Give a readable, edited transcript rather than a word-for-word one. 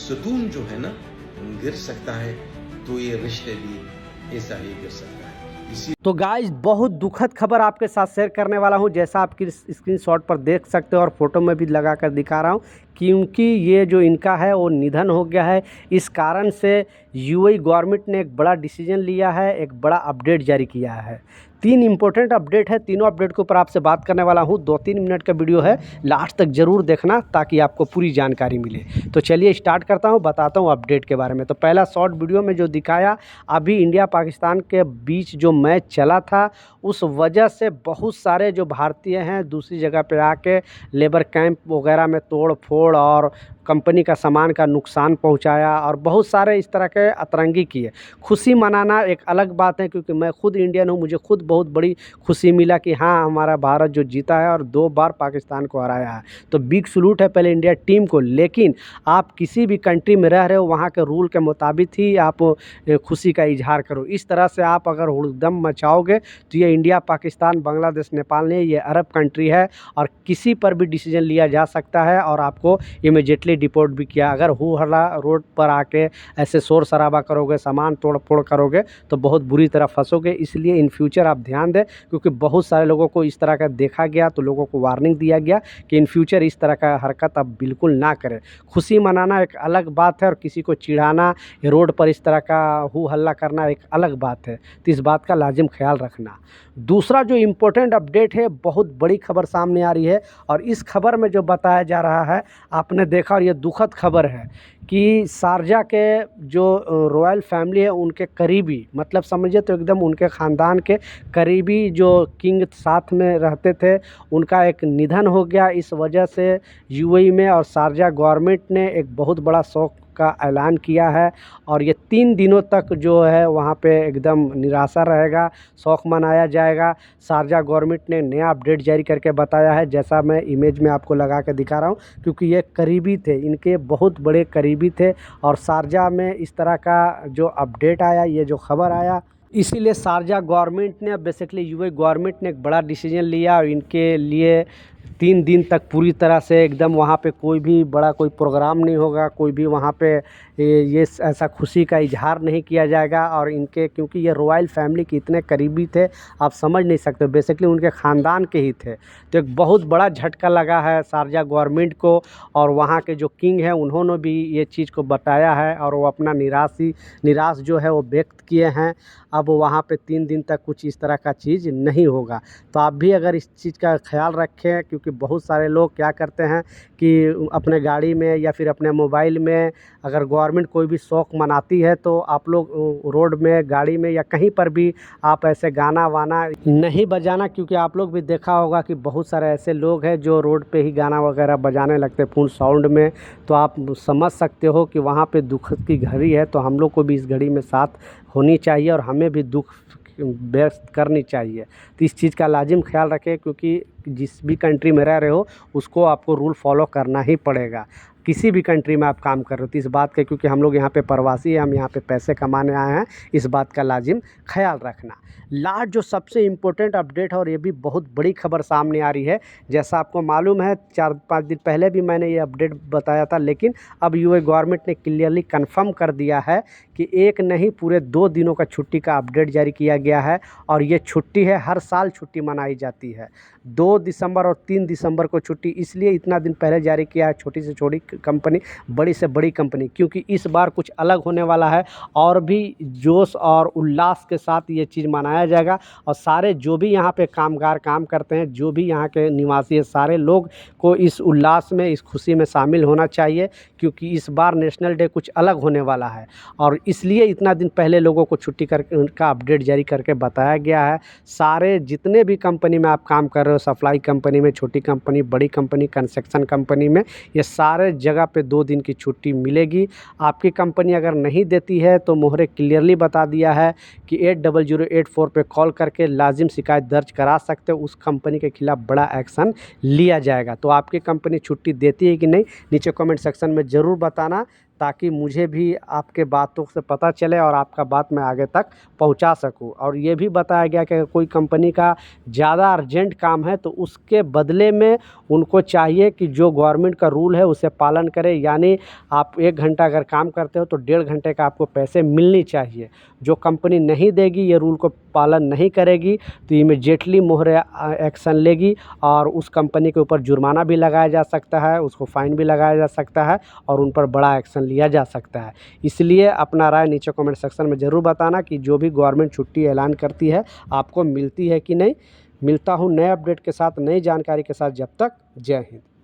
सुतून जो है ना गिर सकता है, तो ये रिश्ते भी ऐसा ही गिर सकता है। इसी तो गाइज बहुत दुखद खबर आपके साथ शेयर करने वाला हूं, जैसा आपकी स्क्रीनशॉट पर देख सकते हो और फोटो में भी लगा कर दिखा रहा हूं, क्योंकि ये जो इनका है वो निधन हो गया है। इस कारण से यूएई गवर्नमेंट ने एक बड़ा डिसीजन लिया है, एक बड़ा अपडेट जारी किया है। 3 इंपॉर्टेंट अपडेट है, तीनों अपडेट के ऊपर आपसे बात करने वाला हूँ। 2-3 मिनट का वीडियो है, लास्ट तक ज़रूर देखना ताकि आपको पूरी जानकारी मिले। तो चलिए स्टार्ट करता हूँ, बताता हूँ अपडेट के बारे में। तो पहला शॉर्ट वीडियो में जो दिखाया, अभी इंडिया पाकिस्तान के बीच जो मैच चला था, उस वजह से बहुत सारे जो भारतीय हैं दूसरी जगह पे आके लेबर कैंप वगैरह में तोड़ फोड़ और कंपनी का सामान का नुकसान पहुंचाया और बहुत सारे इस तरह के अतरंगी किए। खुशी मनाना एक अलग बात है, क्योंकि मैं खुद इंडियन हूं, मुझे खुद बहुत बड़ी खुशी मिला कि हाँ, हमारा भारत जो जीता है और 2 बार पाकिस्तान को हराया है। तो बिग सलूट है पहले इंडिया टीम को। लेकिन आप किसी भी कंट्री में रह रहे हो, वहाँ के रूल के मुताबिक ही आप खुशी का इजहार करो। इस तरह से आप अगर हुड़दंग मचाओगे तो ये इंडिया, पाकिस्तान, बांग्लादेश, नेपाल नहीं, ये अरब कंट्री है और किसी पर भी डिसीजन लिया जा सकता है और आपको इमीडिएटली डिपोर्ट भी किया। अगर हू हल्ला रोड पर आके ऐसे शोर शराबा करोगे, सामान तोड़ फोड़ करोगे तो बहुत बुरी तरह फंसोगे। इसलिए इन फ्यूचर आप ध्यान दें, क्योंकि बहुत सारे लोगों को इस तरह का देखा गया, तो लोगों को वार्निंग दिया गया कि इन फ्यूचर इस तरह का हरकत आप बिल्कुल ना करें। खुशी मनाना एक अलग बात है और किसी को चिढ़ाना, रोड पर इस तरह का हू हल्ला करना एक अलग बात है। तो इस बात का लाजिम ख्याल रखना। दूसरा जो इम्पोर्टेंट अपडेट है, बहुत बड़ी खबर सामने आ रही है और इस खबर में जो बताया जा रहा है, आपने देखा और ये दुखद खबर है कि शारजा के जो रॉयल फैमिली है, उनके करीबी, मतलब समझिए तो एकदम उनके ख़ानदान के करीबी जो किंग साथ में रहते थे, उनका एक निधन हो गया। इस वजह से यूएई में और शारजा गवर्नमेंट ने एक बहुत बड़ा शोक का ऐलान किया है और ये 3 दिनों तक जो है वहाँ पे एकदम निराशा रहेगा, शोक मनाया जाएगा। शारजा गवर्नमेंट ने नया अपडेट जारी करके बताया है, जैसा मैं इमेज में आपको लगा के दिखा रहा हूँ, क्योंकि ये करीबी थे, इनके बहुत बड़े करीबी थे और शारजा में इस तरह का जो अपडेट आया, ये जो खबर आया, इसीलिए शारजा गवर्नमेंट ने, बेसिकली यूएई गवर्नमेंट ने एक बड़ा डिसीजन लिया और इनके लिए 3 दिन तक पूरी तरह से एकदम वहाँ पे कोई भी बड़ा कोई प्रोग्राम नहीं होगा, कोई भी वहाँ पे ये ऐसा खुशी का इजहार नहीं किया जाएगा। और इनके, क्योंकि ये रॉयल फैमिली के इतने करीबी थे, आप समझ नहीं सकते, बेसिकली उनके ख़ानदान के ही थे। तो एक बहुत बड़ा झटका लगा है शारजा गवर्नमेंट को और वहाँ के जो किंग हैं उन्होंने भी ये चीज़ को बताया है और वो अपना निराश जो है वो व्यक्त किए हैं। अब वहाँ पे 3 दिन तक कुछ इस तरह का चीज़ नहीं होगा। तो आप भी अगर इस चीज़ का ख्याल रखें, क्योंकि बहुत सारे लोग क्या करते हैं कि अपने गाड़ी में या फिर अपने मोबाइल में अगर गवर्नमेंट कोई भी शौक मनाती है, तो आप लोग रोड में, गाड़ी में या कहीं पर भी आप ऐसे गाना वाना नहीं बजाना, क्योंकि आप लोग भी देखा होगा कि बहुत सारे ऐसे लोग हैं जो रोड पे ही गाना वगैरह बजाने लगते हैं फुल साउंड में। तो आप समझ सकते हो कि वहाँ पे दुख की घड़ी है, तो हम लोग को भी इस घड़ी में साथ होनी चाहिए और हमें भी दुख व्यक्त करनी चाहिए। तो इस चीज़ का लाजिम ख्याल रखें, क्योंकि जिस भी कंट्री में रह रहे हो उसको आपको रूल फॉलो करना ही पड़ेगा, किसी भी कंट्री में आप काम कर रहे हो। तो इस बात का, क्योंकि हम लोग यहाँ पे प्रवासी हैं, हम यहाँ पे पैसे कमाने आए हैं, इस बात का लाजिम ख्याल रखना। लास्ट जो सबसे इम्पोर्टेंट अपडेट है और ये भी बहुत बड़ी खबर सामने आ रही है, जैसा आपको मालूम है 4-5 दिन पहले भी मैंने ये अपडेट बताया था, लेकिन अब यूएई गवर्नमेंट ने क्लियरली कंफर्म कर दिया है कि एक नहीं, पूरे 2 दिनों का छुट्टी का अपडेट जारी किया गया है। और ये छुट्टी है, हर साल छुट्टी मनाई जाती है। 2 दिसंबर और 3 दिसंबर को छुट्टी इसलिए इतना दिन पहले जारी किया है, छोटी से छोटी कंपनी, बड़ी से बड़ी कंपनी, क्योंकि इस बार कुछ अलग होने वाला है और भी जोश और उल्लास के साथ ये चीज़ मनाया जाएगा। और सारे जो भी यहाँ पे कामगार काम करते हैं, जो भी यहाँ के निवासी है, सारे लोग को इस उल्लास में, इस खुशी में शामिल होना चाहिए, क्योंकि इस बार नेशनल डे कुछ अलग होने वाला है और इसलिए इतना दिन पहले लोगों को छुट्टी करके उनका अपडेट जारी करके बताया गया है। सारे जितने भी कंपनी में आप काम कर रहे हो, सप्लाई कंपनी में, छोटी कंपनी, बड़ी कंपनी, कंस्ट्रक्शन कंपनी में, ये सारे जगह पे 2 दिन की छुट्टी मिलेगी। आपकी कंपनी अगर नहीं देती है तो मोहरे क्लियरली बता दिया है कि 8008 पे कॉल करके लाजिम शिकायत दर्ज करा सकते हो, उस कंपनी के खिलाफ बड़ा एक्शन लिया जाएगा। तो आपकी कंपनी छुट्टी देती है कि नहीं, नीचे कमेंट सेक्शन में ज़रूर बताना। ताकि मुझे भी आपके बातों से पता चले और आपका बात मैं आगे तक पहुंचा सकूं। और ये भी बताया गया कि अगर कोई कंपनी का ज़्यादा अर्जेंट काम है तो उसके बदले में उनको चाहिए कि जो गवर्नमेंट का रूल है उसे पालन करें, यानी आप 1 घंटा अगर काम करते हो तो 1.5 घंटे का आपको पैसे मिलनी चाहिए। जो कंपनी नहीं देगी, ये रूल को पालन नहीं करेगी, तो इमीडिएटली मोहर एक्शन लेगी और उस कंपनी के ऊपर जुर्माना भी लगाया जा सकता है, उसको फ़ाइन भी लगाया जा सकता है और उन पर बड़ा एक्शन लिया जा सकता है। इसलिए अपना राय नीचे कमेंट सेक्शन में ज़रूर बताना कि जो भी गवर्नमेंट छुट्टी ऐलान करती है आपको मिलती है कि नहीं। मिलता हूँ नए अपडेट के साथ, नई जानकारी के साथ। जब तक जय हिंद।